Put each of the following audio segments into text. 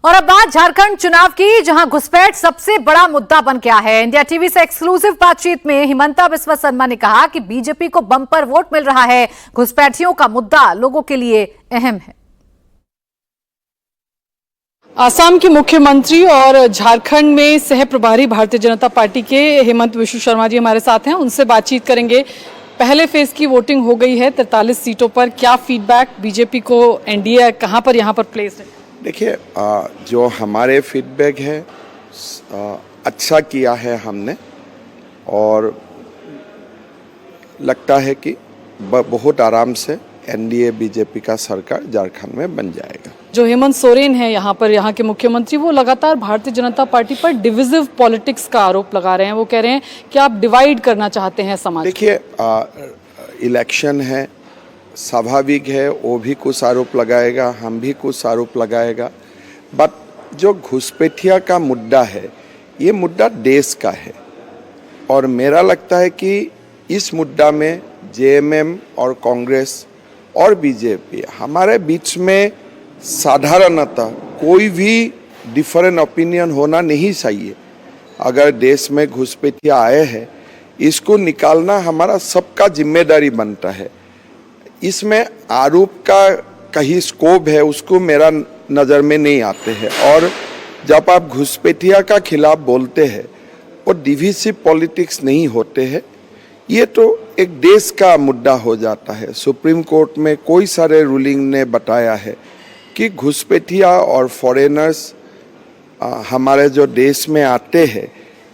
और अब बात झारखंड चुनाव की, जहां घुसपैठ सबसे बड़ा मुद्दा बन गया है। इंडिया टीवी से एक्सक्लूसिव बातचीत में हिमंता बिस्वा सरमा ने कहा कि बीजेपी को बम्पर वोट मिल रहा है, घुसपैठियों का मुद्दा लोगों के लिए अहम है। आसाम के मुख्यमंत्री और झारखंड में सह प्रभारी भारतीय जनता पार्टी के हिमंत बिस्वा शर्मा जी हमारे साथ हैं, उनसे बातचीत करेंगे। पहले फेज की वोटिंग हो गई है 43 सीटों पर, क्या फीडबैक बीजेपी को, एनडीए कहां पर यहां पर प्लेस है? देखिए, जो हमारे फीडबैक है अच्छा किया है हमने, और लगता है कि बहुत आराम से एनडीए बीजेपी का सरकार झारखंड में बन जाएगा। जो हेमंत सोरेन है यहाँ पर, यहाँ के मुख्यमंत्री, वो लगातार भारतीय जनता पार्टी पर डिविजिव पॉलिटिक्स का आरोप लगा रहे हैं। वो कह रहे हैं कि आप डिवाइड करना चाहते हैं समाज। देखिए, इलेक्शन है, स्वाभाविक है, वो भी कुछ आरोप लगाएगा, हम भी कुछ आरोप लगाएगा, बट जो घुसपैठिया का मुद्दा है, ये मुद्दा देश का है, और मेरा लगता है कि इस मुद्दा में जेएमएम और कांग्रेस और बीजेपी, हमारे बीच में साधारणतः कोई भी डिफरेंट ओपिनियन होना नहीं चाहिए। अगर देश में घुसपैठिया आए हैं, इसको निकालना हमारा सबका जिम्मेदारी बनता है। इसमें आरोप का कहीं स्कोप है, उसको मेरा नज़र में नहीं आते हैं। और जब आप घुसपैठिया का खिलाफ बोलते हैं, वो डिविसिव पॉलिटिक्स नहीं होते हैं, ये तो एक देश का मुद्दा हो जाता है। सुप्रीम कोर्ट में कोई सारे रूलिंग ने बताया है कि घुसपैठिया और फॉरेनर्स हमारे जो देश में आते हैं,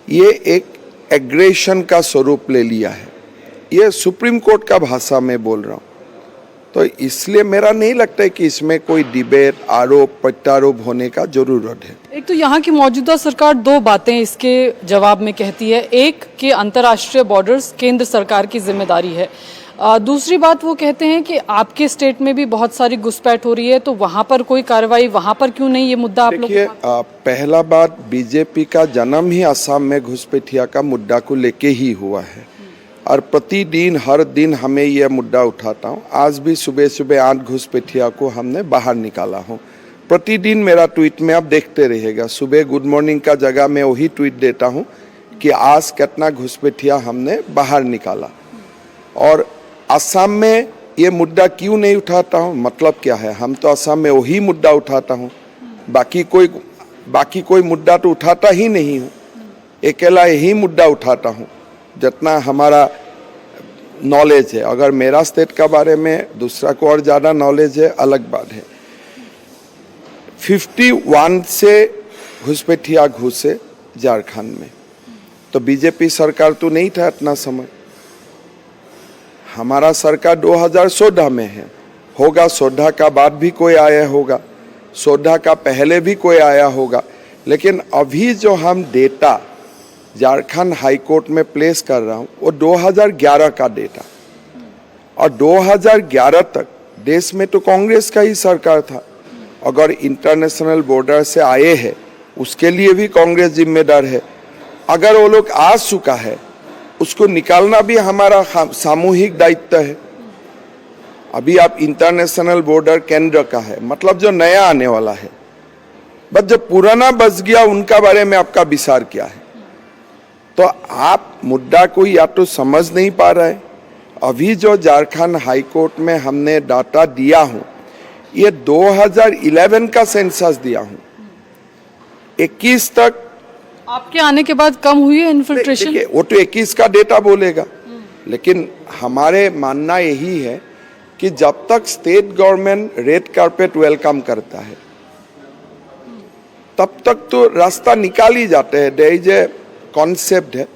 ये एक एग्रेशन का स्वरूप ले लिया है। ये सुप्रीम कोर्ट का भाषा में बोल रहा हूँ, तो इसलिए मेरा नहीं लगता है कि इसमें कोई डिबेट, आरोप प्रत्यारोप होने का जरूरत है। एक तो यहाँ की मौजूदा सरकार दो बातें इसके जवाब में कहती है। एक कि अंतर्राष्ट्रीय बॉर्डर्स केंद्र सरकार की जिम्मेदारी है। दूसरी बात, वो कहते हैं कि आपके स्टेट में भी बहुत सारी घुसपैठ हो रही है, तो वहाँ पर कोई कार्रवाई, वहाँ पर क्यों नहीं? ये मुद्दा आप लोग। देखिए, पहला बात, बीजेपी का जन्म ही असम में घुसपैठिया का मुद्दा को लेके ही हुआ है, और प्रतिदिन हर दिन हमें यह मुद्दा उठाता हूँ। आज भी सुबह सुबह 8 घुसपैठिया को हमने बाहर निकाला हूँ। प्रतिदिन मेरा ट्वीट में आप देखते रहिएगा, सुबह गुड मॉर्निंग का जगह मैं वही ट्वीट देता हूँ कि आज कितना घुसपैठिया हमने बाहर निकाला। और असम में ये मुद्दा क्यों नहीं उठाता हूँ, मतलब क्या है? हम तो असम में वही मुद्दा उठाता हूँ, बाकी कोई मुद्दा तो उठाता ही नहीं हूँ। अकेला यही मुद्दा उठाता हूँ जितना हमारा नॉलेज है। अगर मेरा स्टेट के बारे में दूसरा को और ज़्यादा नॉलेज है, अलग बात है। 51 से घुसपैठिया घुसे झारखंड में, तो बीजेपी सरकार तो नहीं था इतना समय। हमारा सरकार 2014 में है, होगा 14 का बाद भी कोई आया होगा, 14 का पहले भी कोई आया होगा, लेकिन अभी जो हम डेटा झारखंड हाई कोर्ट में प्लेस कर रहा हूँ, वो 2011 का डेटा, और 2011 तक देश में तो कांग्रेस का ही सरकार था। अगर इंटरनेशनल बॉर्डर से आए हैं, उसके लिए भी कांग्रेस जिम्मेदार है। अगर वो लोग आ चुका है, उसको निकालना भी हमारा सामूहिक दायित्व है। अभी आप इंटरनेशनल बॉर्डर केंद्र का है, मतलब जो नया आने वाला है, बस जो पुराना बच गया उनका बारे में आपका विचार क्या है? तो आप मुद्दा को या तो समझ नहीं पा रहे। अभी जो झारखंड हाई कोर्ट में हमने डाटा दिया हूँ, ये 2011 का सेंसस दिया हूँ। 21 तक आपके आने के बाद कम हुई है इन्फिल्ट्रेशन? वो तो 21 का डेटा बोलेगा, लेकिन हमारे मानना यही है कि जब तक state government red carpet welcome करता है, तब तक तो रास्ता निकाल ही जाते हैं। देयर इज ए कॉन्सेप्ट है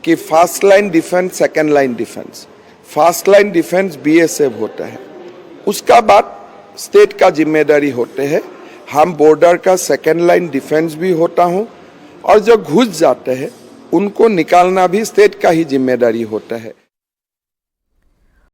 कि first line defence, second line defence. First line defence BSF होता है, उसका बाद स्टेट का जिम्मेदारी होते हैं। हम बॉर्डर का सेकेंड लाइन डिफेंस भी होता हूँ, और जो घुस जाते हैं उनको निकालना भी स्टेट का ही जिम्मेदारी होता है।